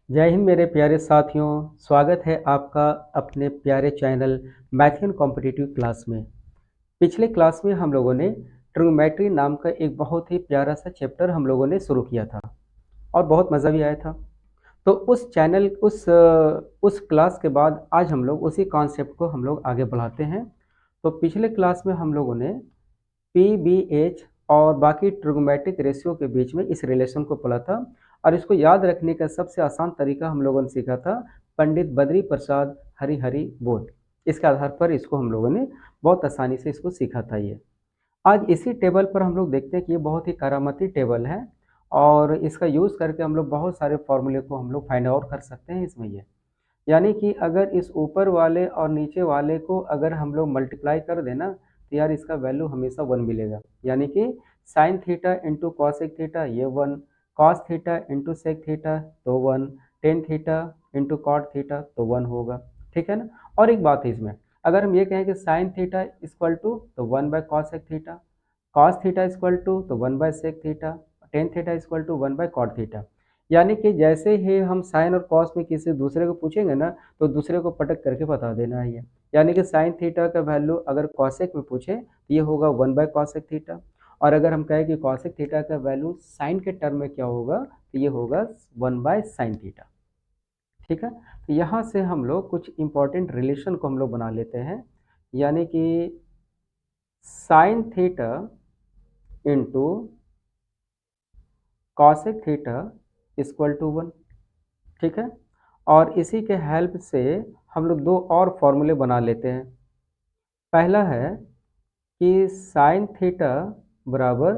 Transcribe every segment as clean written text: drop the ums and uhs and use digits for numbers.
जय हिंद मेरे प्यारे साथियों। स्वागत है आपका अपने प्यारे channel math and competitive class में। पिछले क्लास में हम लोगों ने ट्रिग्नोमेट्री नाम का एक बहुत ही प्यारा सा चैप्टर हम लोगों ने शुरू किया था और बहुत मज़ा भी आया था। तो उस क्लास के बाद आज हम लोग उसी कॉन्सेप्ट को हम लोग आगे बढ़ाते हैं। तो पिछले क्लास में हम लोगों ने पी बी एच और बाकी ट्रिग्नोमेट्रिक रेशियो के बीच में इस रिलेशन को पढ़ा था और इसको याद रखने का सबसे आसान तरीका हम लोगों ने सीखा था पंडित बद्री प्रसाद हरिहरि बोध। इसके आधार पर इसको हम लोगों ने बहुत आसानी से इसको सीखा था। ये आज इसी टेबल पर हम लोग देखते हैं कि ये बहुत ही करामती टेबल है और इसका यूज़ करके हम लोग बहुत सारे फॉर्मूले को हम लोग फाइंड आउट कर सकते हैं इसमें। ये यानी कि अगर इस ऊपर वाले और नीचे वाले को अगर हम लोग मल्टीप्लाई कर देना तो यार इसका वैल्यू हमेशा 1 मिलेगा। यानी कि sine theta into cosec theta ये 1, cos theta into sec theta तो 1, tan theta into cot theta तो 1 होगा। ठीक है ना। और एक बात है इसमें, अगर हम ये कहें कि साइन थीटा इक्वल टू तो cosec theta, cos theta equal to तो sec theta, tan theta equal to cot theta. यानी कि जैसे ही हम साइन और कॉस में किसी दूसरे को पूछेंगे ना तो दूसरे को पटक करके बता देना है ये। यानी कि साइन थीटा का वैल्यू अगर कॉसेक में पूछे तो ये होगा 1/कॉसेक थीटा, और अगर हम कहें कि कॉसेक थीटा का वैल्यू साइन के टर्म में क्या होगा तो ये होगा 1/साइन थीटा। ठीक है। तो यहाँ से हम लोग कुछ इंपॉर्टेंट रिलेशन को हम लोग बना लेते हैं। यानी कि sine theta into cosec theta equal to 1। ठीक है। और इसी के हेल्प से हम लोग दो और फॉर्मूले बना लेते हैं। पहला है कि साइन थीटा बराबर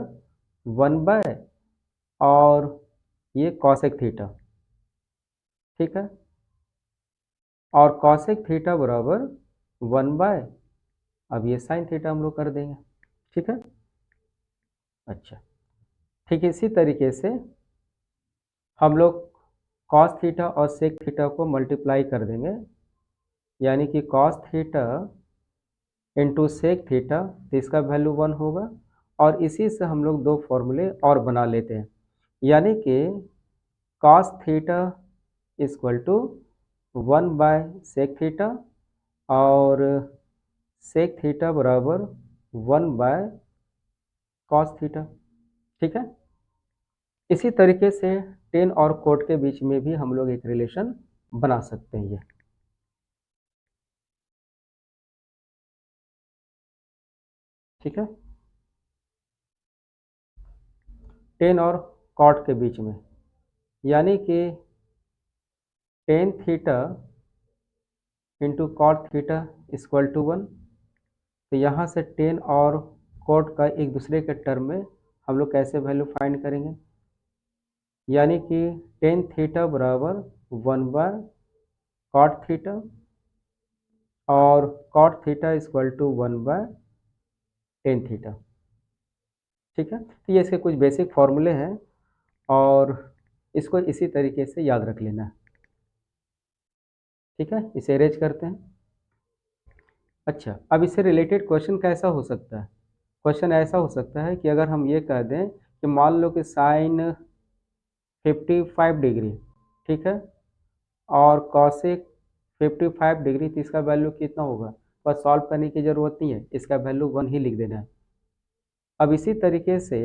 1/, और ये कॉसेक थीटा। ठीक है। और कॉसेक थीटा बराबर 1/, अब ये साइन थीटा हम लोग कर देंगे। ठीक है। अच्छा, ठीक इसी तरीके से हम लोग कॉस थीटा और सेक थीटा को मल्टीप्लाई कर देंगे। यानी कि cos theta into sec theta तो इसका वैल्यू 1 होगा। और इसी से हम लोग दो फॉर्मूले और बना लेते हैं। यानी कि cos theta equal to sec theta, और सेक थीटा बराबर 1/कॉस थीटा। ठीक है। इसी तरीके से टेन और कोट के बीच में भी हम लोग एक रिलेशन बना सकते हैं। ये ठीक है, टेन और कॉट के बीच में, यानी कि tan theta into cot theta equal to 1। तो यहाँ से टेन और कॉट का एक दूसरे के टर्म में हम लोग कैसे वैल्यू फाइंड करेंगे। यानी कि टेन थीटा बराबर 1/कॉट थीटा, और cot theta equal to tan theta. ठीक है। तो ये इसके कुछ बेसिक फॉर्मूले हैं और इसको इसी तरीके से याद रख लेना है। ठीक है, इसे अरेंज करते हैं। अच्छा, अब इससे रिलेटेड क्वेश्चन कैसा हो सकता है। क्वेश्चन ऐसा हो सकता है कि अगर हम ये कह दें कि मान लो कि साइन 55 डिग्री, ठीक है, और कॉसेक 55 डिग्री, तो इसका वैल्यू कितना होगा। बस सॉल्व करने की ज़रूरत नहीं है, इसका वैल्यू 1 ही लिख देना है। अब इसी तरीके से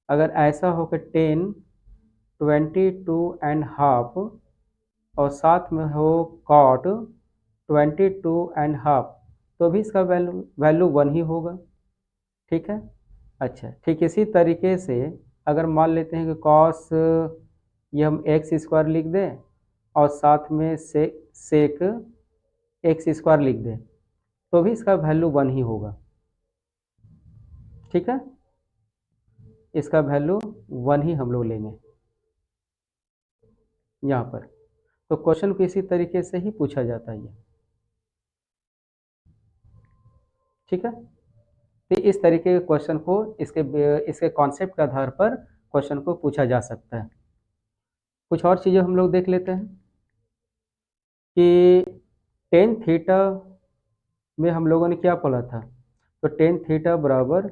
अगर ऐसा हो कि 10 22.5 और साथ में हो कॉट 22.5, तो भी इसका वैल्यू 1 ही होगा। ठीक है। अच्छा, ठीक इसी तरीके से अगर मान लेते हैं कि कॉस ये हम एक्स स्क्वायर लिख दें और साथ में सेक एक्स स्क्वायर लिख दें, तो भी इसका वैल्यू 1 ही होगा। ठीक है, इसका वैल्यू 1 ही हम लोग लेंगे यहाँ पर। तो क्वेश्चन को इसी तरीके से ही पूछा जाता है ये। ठीक है। तो इस तरीके के क्वेश्चन को इसके कॉन्सेप्ट के आधार पर क्वेश्चन को पूछा जा सकता है। कुछ और चीज़ें हम लोग देख लेते हैं कि टेन थीटा में हम लोगों ने क्या पढ़ा था। तो टेन थीटा बराबर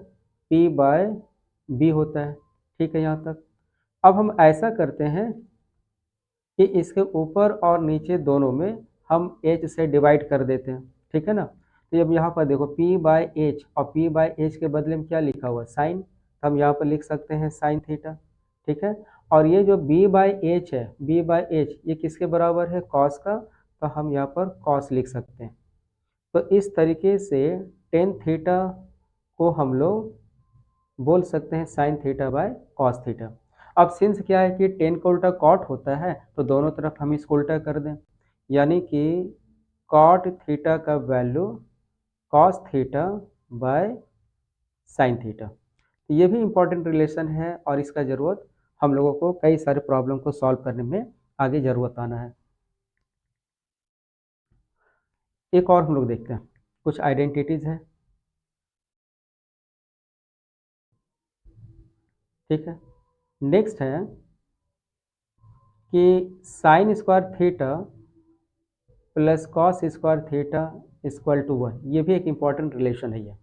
P/B होता है। ठीक है यहाँ तक। अब हम ऐसा करते हैं कि इसके ऊपर और नीचे दोनों में हम h से डिवाइड कर देते हैं, ठीक है ना। तो अब यहाँ पर देखो p बाय एच, और p बाय एच के बदले में क्या लिखा हुआ साइन, तो हम यहाँ पर लिख सकते हैं साइन थीटा, ठीक है। और ये जो b बाय एच है, b बाय एच ये किसके बराबर है, कॉस का, तो हम यहाँ पर कॉस लिख सकते हैं। तो इस तरीके से टेन थीटा को हम लोग बोल सकते हैं sine theta by cos theta. अब सिंस क्या है कि टेन का उल्टा कॉट होता है, तो दोनों तरफ हम इसको उल्टा कर दें, यानी कि कॉट थीटा का value cos theta by sine theta. तो ये भी इम्पोर्टेंट रिलेशन है, और इसका ज़रूरत हम लोगों को कई सारे प्रॉब्लम को सॉल्व करने में आगे ज़रूरत आना है। एक और हम लोग देखते हैं, कुछ आइडेंटिटीज़ है, ठीक है। नेक्स्ट है कि sine square theta plus cos square theta equal to 1, ये भी एक इम्पॉर्टेंट रिलेशन है ये।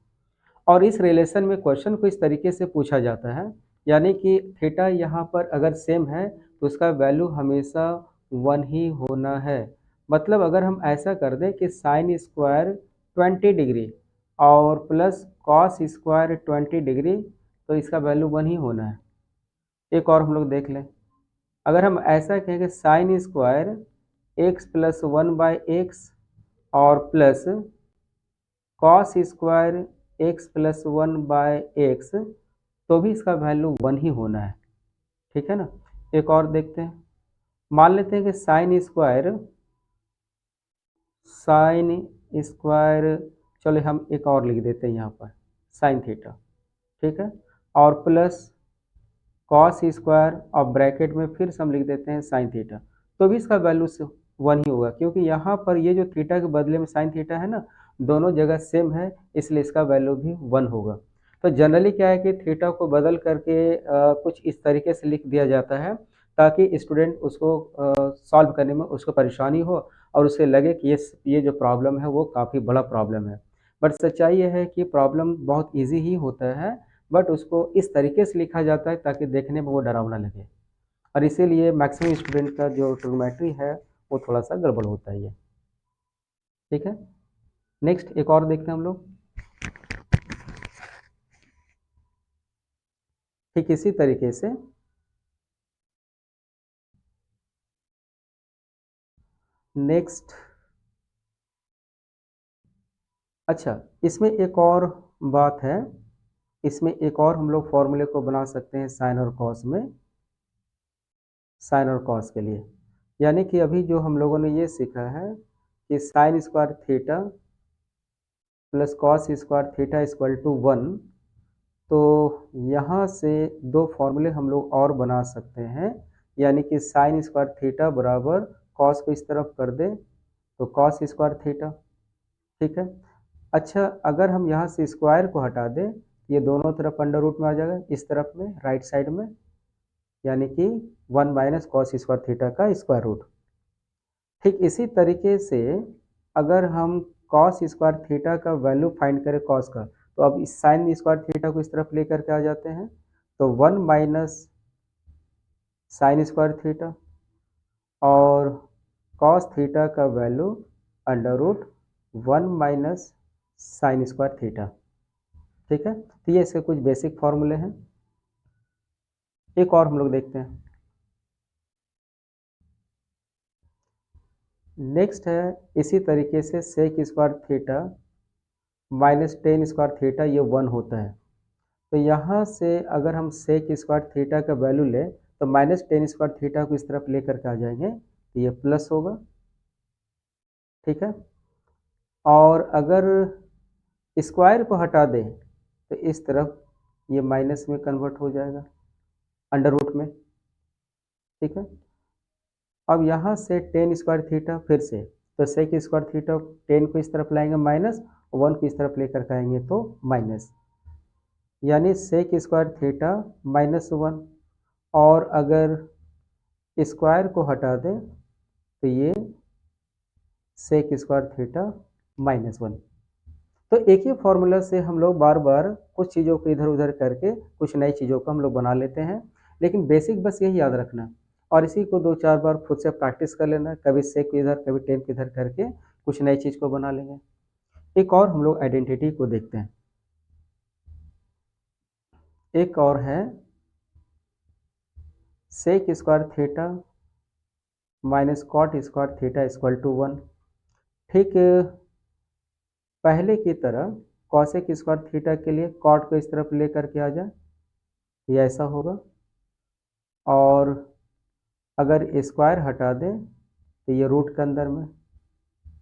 और इस रिलेशन में क्वेश्चन को इस तरीके से पूछा जाता है, यानी कि थीटा यहाँ पर अगर सेम है तो उसका वैल्यू हमेशा 1 ही होना है। मतलब अगर हम ऐसा कर दें कि साइन स्क्वायर 20 डिग्री और प्लस कॉस स्क्वायर 20 डिग्री, तो इसका वैल्यू 1 ही होना है। एक और हम लोग देख लें, अगर हम ऐसा कहें कि sine square X plus 1 by X और plus cos square X plus 1 by X, तो भी इसका वैल्यू 1 ही होना है, ठीक है ना। एक और देखते हैं, मान लेते हैं कि साइन स्क्वायर चलो हम एक और लिख देते हैं यहाँ पर साइन थीटा, ठीक है, और प्लस कॉस स्क्वायर और ब्रैकेट में फिर से हम लिख देते हैं साइन थीटा, तो भी इसका वैल्यू 1 ही होगा, क्योंकि यहाँ पर ये जो थीटा के बदले में साइन थीटा है ना, दोनों जगह सेम है, इसलिए इसका वैल्यू भी 1 होगा। तो जनरली क्या है कि थीटा को बदल करके कुछ इस तरीके से लिख दिया जाता है ताकि स्टूडेंट उसको सॉल्व करने में उसको परेशानी हो और उसे लगे कि ये जो प्रॉब्लम है वो काफ़ी बड़ा प्रॉब्लम है। बट सच्चाई ये है कि प्रॉब्लम बहुत ईजी ही होता है, बट उसको इस तरीके से लिखा जाता है ताकि देखने में वो डरावना लगे, और इसीलिए मैक्सिमम स्टूडेंट का जो ट्रिग्नोमेट्री है वो थोड़ा सा गड़बड़ होता है ये, ठीक है। नेक्स्ट एक और देखते हैं हम लोग, ठीक इसी तरीके से नेक्स्ट, अच्छा इसमें एक और बात है, इसमें एक और हम लोग फॉर्मूले को बना सकते हैं साइन और कॉस में, साइन और कॉस के लिए, यानी कि अभी जो हम लोगों ने ये सीखा है कि sine square theta plus cos square theta equal to 1, तो यहाँ से दो फॉर्मूले हम लोग और बना सकते हैं, यानी कि साइन स्क्वायर थीटा बराबर कॉस को इस तरफ कर दें तो कॉस स्क्वायर थीटा, ठीक है। अच्छा अगर हम यहाँ से स्क्वायर को हटा दें, ये दोनों तरफ अंडर रूट में आ जाएगा, इस तरफ में राइट साइड में, यानी कि 1 माइनस कॉस स्क्वायर थीटा का स्क्वायर रूट। ठीक इसी तरीके से अगर हम कॉस स्क्वायर थीटा का वैल्यू फाइंड करें कॉस का, तो अब इस साइन स्क्वायर थीटा को इस तरफ लेकर के आ जाते हैं, तो 1 माइनस साइन स्क्वायर थीटा और कॉस थीटा का value under root 1 minus sine square theta, ठीक है। तो ये इसके कुछ बेसिक फॉर्मूले हैं। एक और हम लोग देखते हैं, नेक्स्ट है इसी तरीके से sec square theta minus tan square theta, ये 1 होता है, तो यहाँ से अगर हम सेक स्क्वायर थीटा का वैल्यू लें तो माइनस टेन स्क्वायर थीटा को इस तरफ लेकर के आ जाएंगे, तो ये प्लस होगा, ठीक है। और अगर स्क्वायर को हटा दें तो इस तरफ ये माइनस में कन्वर्ट हो जाएगा अंडर रूट में, ठीक है। अब यहाँ से टेन स्क्वायर थीटा फिर से, तो सेक स्क्वायर थीटा 10 को इस तरफ लाएंगे माइनस, 1 को इस तरफ लेकर के आएंगे तो माइनस, यानी सेक स्क्वायर थीटा -1, और अगर स्क्वायर को हटा दें तो ये सेक स्क्वायर थीटा -1। तो एक ही फॉर्मूला से हम लोग बार बार कुछ चीज़ों को इधर उधर करके कुछ नई चीज़ों को हम लोग बना लेते हैं, लेकिन बेसिक बस यही याद रखना। और इसी को 2-4 बार खुद से प्रैक्टिस कर लेना, कभी सेक इधर, कभी टेम्प इधर करके कुछ नई चीज़ को बना लेंगे। एक और हम लोग आइडेंटिटी को देखते हैं। एक और है sec square theta minus cot square theta equal to 1। ठीक पहले की तरह कॉसेक स्क्वायर थीटा के लिए कॉट को इस तरफ लेकर के आ जाए, ये ऐसा होगा, और अगर स्क्वायर हटा दें तो ये रूट के अंदर में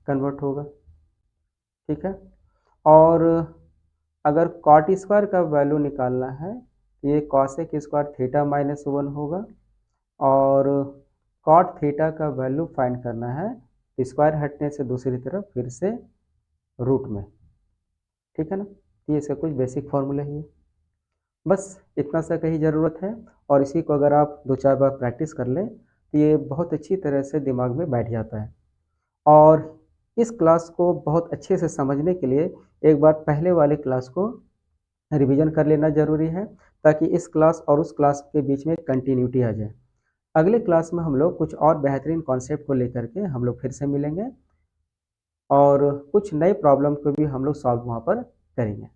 कन्वर्ट होगा। ठीक है, और अगर कॉट स्क्वायर का वैल्यू निकालना है तो ये कॉसेक स्क्वायर थीटा माइनस 1 होगा, और कॉट थीटा का वैल्यू फाइंड करना है तो स्क्वायर हटने से दूसरी तरफ फिर से रूट में। ठीक है ना, ये इसका कुछ बेसिक फॉर्मूला ही है, बस इतना सा कहीं ज़रूरत है, और इसी को अगर आप 2-4 बार प्रैक्टिस कर लें तो ये बहुत अच्छी तरह से दिमाग में बैठ जाता है। और इस क्लास को बहुत अच्छे से समझने के लिए एक बार पहले वाले क्लास को रिवीजन कर लेना ज़रूरी है, ताकि इस क्लास और उस क्लास के बीच में कंटिन्यूटी आ जाए। अगले क्लास में हम लोग कुछ और बेहतरीन कॉन्सेप्ट को लेकर के हम लोग फिर से मिलेंगे, और कुछ नए प्रॉब्लम को भी हम लोग सॉल्व वहाँ पर करेंगे।